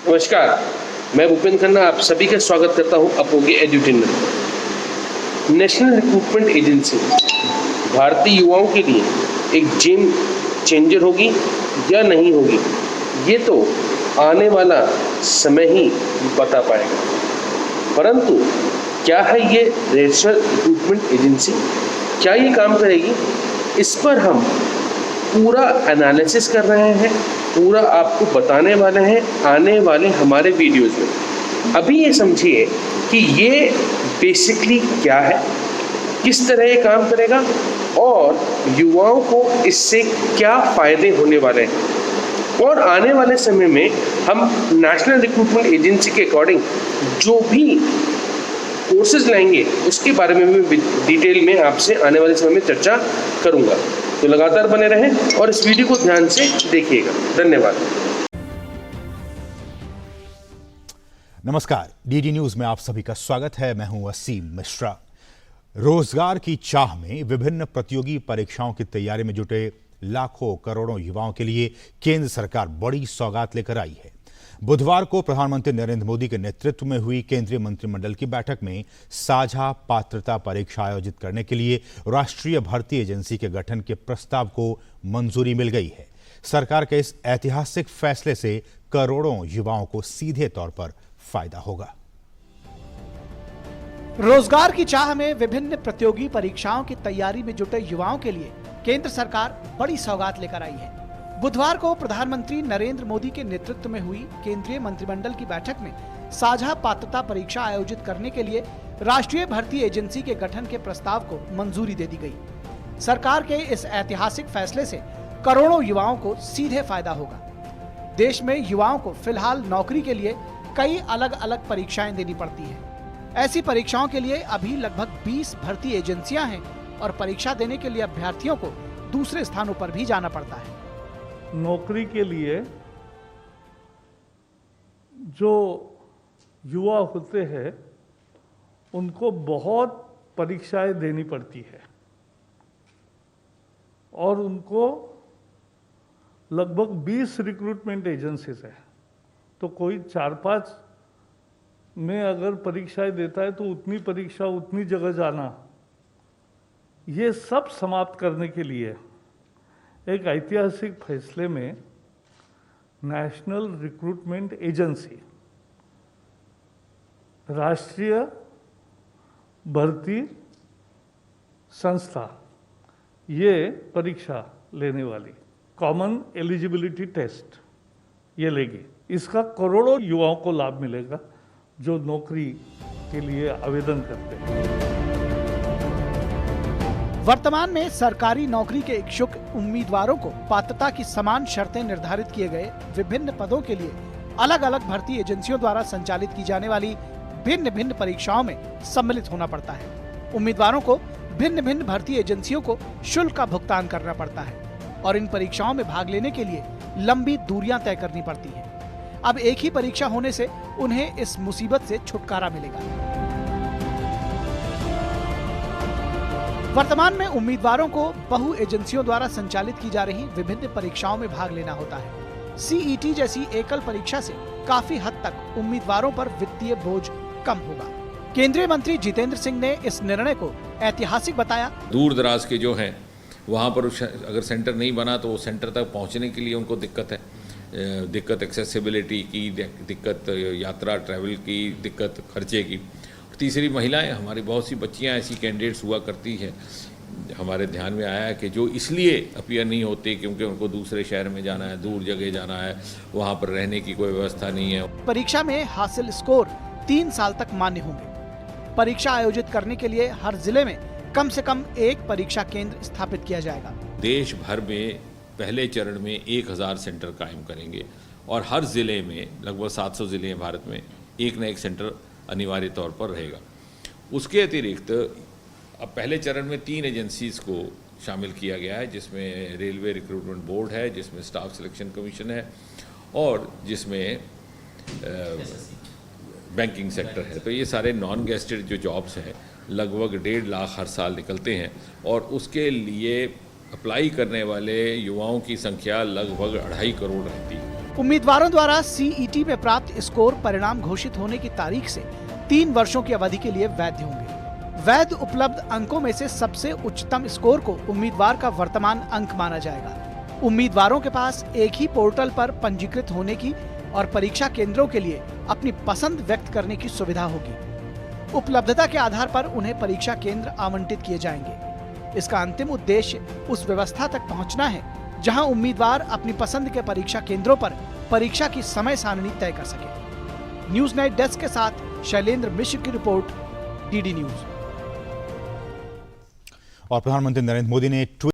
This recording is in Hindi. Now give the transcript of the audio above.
नमस्कार, मैं भूपेंद्र खन्ना आप सभी का स्वागत करता हूं अपोगे एड्यूटेनमेंट में। नेशनल रिक्रूटमेंट एजेंसी भारतीय युवाओं के लिए एक गेम चेंजर होगी या नहीं होगी, ये तो आने वाला समय ही बता पाएगा। परंतु क्या है ये नेशनल रिक्रूटमेंट एजेंसी, क्या ये काम करेगी, इस पर हम पूरा एनालिसिस कर रहे हैं, पूरा आपको बताने वाले हैं आने वाले हमारे वीडियोज़ में। अभी ये समझिए कि ये बेसिकली क्या है, किस तरह ये काम करेगा और युवाओं को इससे क्या फ़ायदे होने वाले हैं। और आने वाले समय में हम नेशनल रिक्रूटमेंट एजेंसी के अकॉर्डिंग जो भी कोर्सेज लाएंगे उसके बारे में मैं डिटेल में आपसे आने वाले समय में चर्चा करूँगा। तो लगातार बने रहें और इस वीडियो को ध्यान से देखिएगा। धन्यवाद। नमस्कार, डीडी न्यूज में आप सभी का स्वागत है। मैं हूं वसीम मिश्रा। रोजगार की चाह में विभिन्न प्रतियोगी परीक्षाओं की तैयारी में जुटे लाखों करोड़ों युवाओं के लिए केंद्र सरकार बड़ी सौगात लेकर आई है। बुधवार को प्रधानमंत्री नरेंद्र मोदी के नेतृत्व में हुई केंद्रीय मंत्रिमंडल की बैठक में साझा पात्रता परीक्षा आयोजित करने के लिए राष्ट्रीय भर्ती एजेंसी के गठन के प्रस्ताव को मंजूरी मिल गई है। सरकार के इस ऐतिहासिक फैसले से करोड़ों युवाओं को सीधे तौर पर फायदा होगा। रोजगार की चाह में विभिन्न प्रतियोगी परीक्षाओं की तैयारी में जुटे युवाओं के लिए केंद्र सरकार बड़ी सौगात लेकर आई है। बुधवार को प्रधानमंत्री नरेंद्र मोदी के नेतृत्व में हुई केंद्रीय मंत्रिमंडल की बैठक में साझा पात्रता परीक्षा आयोजित करने के लिए राष्ट्रीय भर्ती एजेंसी के गठन के प्रस्ताव को मंजूरी दे दी गई। सरकार के इस ऐतिहासिक फैसले से करोड़ों युवाओं को सीधे फायदा होगा। देश में युवाओं को फिलहाल नौकरी के लिए कई अलग अलग परीक्षाएं देनी पड़ती हैं। ऐसी परीक्षाओं के लिए अभी लगभग 20 भर्ती एजेंसियां हैं और परीक्षा देने के लिए अभ्यर्थियों को दूसरे स्थानों पर भी जाना पड़ता है। नौकरी के लिए जो युवा होते हैं उनको बहुत परीक्षाएं देनी पड़ती है और उनको लगभग 20 रिक्रूटमेंट एजेंसीज है। तो कोई 4-5 में अगर परीक्षाएं देता है तो उतनी परीक्षा उतनी जगह जाना, ये सब समाप्त करने के लिए एक ऐतिहासिक फैसले में नेशनल रिक्रूटमेंट एजेंसी, राष्ट्रीय भर्ती संस्था, ये परीक्षा लेने वाली कॉमन एलिजिबिलिटी टेस्ट ये लेगी। इसका करोड़ों युवाओं को लाभ मिलेगा जो नौकरी के लिए आवेदन करते हैं। वर्तमान में सरकारी नौकरी के इच्छुक उम्मीदवारों को पात्रता की समान शर्तें निर्धारित किए गए विभिन्न पदों के लिए अलग अलग भर्ती एजेंसियों द्वारा संचालित की जाने वाली भिन्न भिन्न परीक्षाओं में सम्मिलित होना पड़ता है। उम्मीदवारों को भिन्न भिन्न भर्ती एजेंसियों को शुल्क का भुगतान करना पड़ता है और इन परीक्षाओं में भाग लेने के लिए लंबी दूरियां तय करनी पड़ती है। अब एक ही परीक्षा होने से उन्हें इस मुसीबत से छुटकारा मिलेगा। वर्तमान में उम्मीदवारों को बहु एजेंसियों द्वारा संचालित की जा रही विभिन्न परीक्षाओं में भाग लेना होता है। सीईटी जैसी एकल परीक्षा से काफी हद तक उम्मीदवारों पर वित्तीय बोझ कम होगा। केंद्रीय मंत्री जितेंद्र सिंह ने इस निर्णय को ऐतिहासिक बताया। दूर दराज के जो हैं वहाँ पर अगर सेंटर नहीं बना तो सेंटर तक पहुँचने के लिए उनको दिक्कत है, दिक्कत एक्सेसिबिलिटी की, दिक्कत यात्रा ट्रैवल की, दिक्कत खर्चे की। तीसरी महिलाएं, हमारी बहुत सी बच्चियां ऐसी कैंडिडेट्स हुआ करती हैं, हमारे ध्यान में आया है कि जो इसलिए अपीयर नहीं होते क्योंकि उनको दूसरे शहर में जाना है, दूर जगह जाना है, वहाँ पर रहने की कोई व्यवस्था नहीं है। परीक्षा में हासिल स्कोर 3 साल तक मान्य होंगे। परीक्षा आयोजित करने के लिए हर जिले में कम से कम एक परीक्षा केंद्र स्थापित किया जाएगा। देश भर में पहले चरण में 1000 सेंटर कायम करेंगे और हर जिले में, लगभग 700 जिले हैं भारत में, एक न एक सेंटर अनिवार्य तौर पर रहेगा। उसके अतिरिक्त अब पहले चरण में 3 एजेंसीज को शामिल किया गया है, जिसमें रेलवे रिक्रूटमेंट बोर्ड है, जिसमें स्टाफ सिलेक्शन कमीशन है और जिसमें बैंकिंग सेक्टर है। तो ये सारे नॉन गेस्टेड जो जॉब्स हैं लगभग 1.5 लाख हर साल निकलते हैं और उसके लिए अप्लाई करने वाले युवाओं की संख्या लगभग 2.5 करोड़ रहती है। उम्मीदवारों द्वारा सीईटी में प्राप्त स्कोर परिणाम घोषित होने की तारीख से 3 वर्षों की अवधि के लिए वैध होंगे। वैध उपलब्ध अंकों में से सबसे उच्चतम स्कोर को उम्मीदवार का वर्तमान अंक माना जाएगा। उम्मीदवारों के पास एक ही पोर्टल पर पंजीकृत होने की और परीक्षा केंद्रों के लिए अपनी पसंद व्यक्त करने की सुविधा होगी। उपलब्धता के आधार पर उन्हें परीक्षा केंद्र आवंटित किए जाएंगे। इसका अंतिम उद्देश्य उस व्यवस्था तक पहुंचना है जहां उम्मीदवार अपनी पसंद के परीक्षा केंद्रों पर परीक्षा की समय सारणी तय कर सके। न्यूज नाइट डेस्क के साथ शैलेंद्र मिश्र की रिपोर्ट, डीडी न्यूज। और प्रधानमंत्री नरेंद्र मोदी ने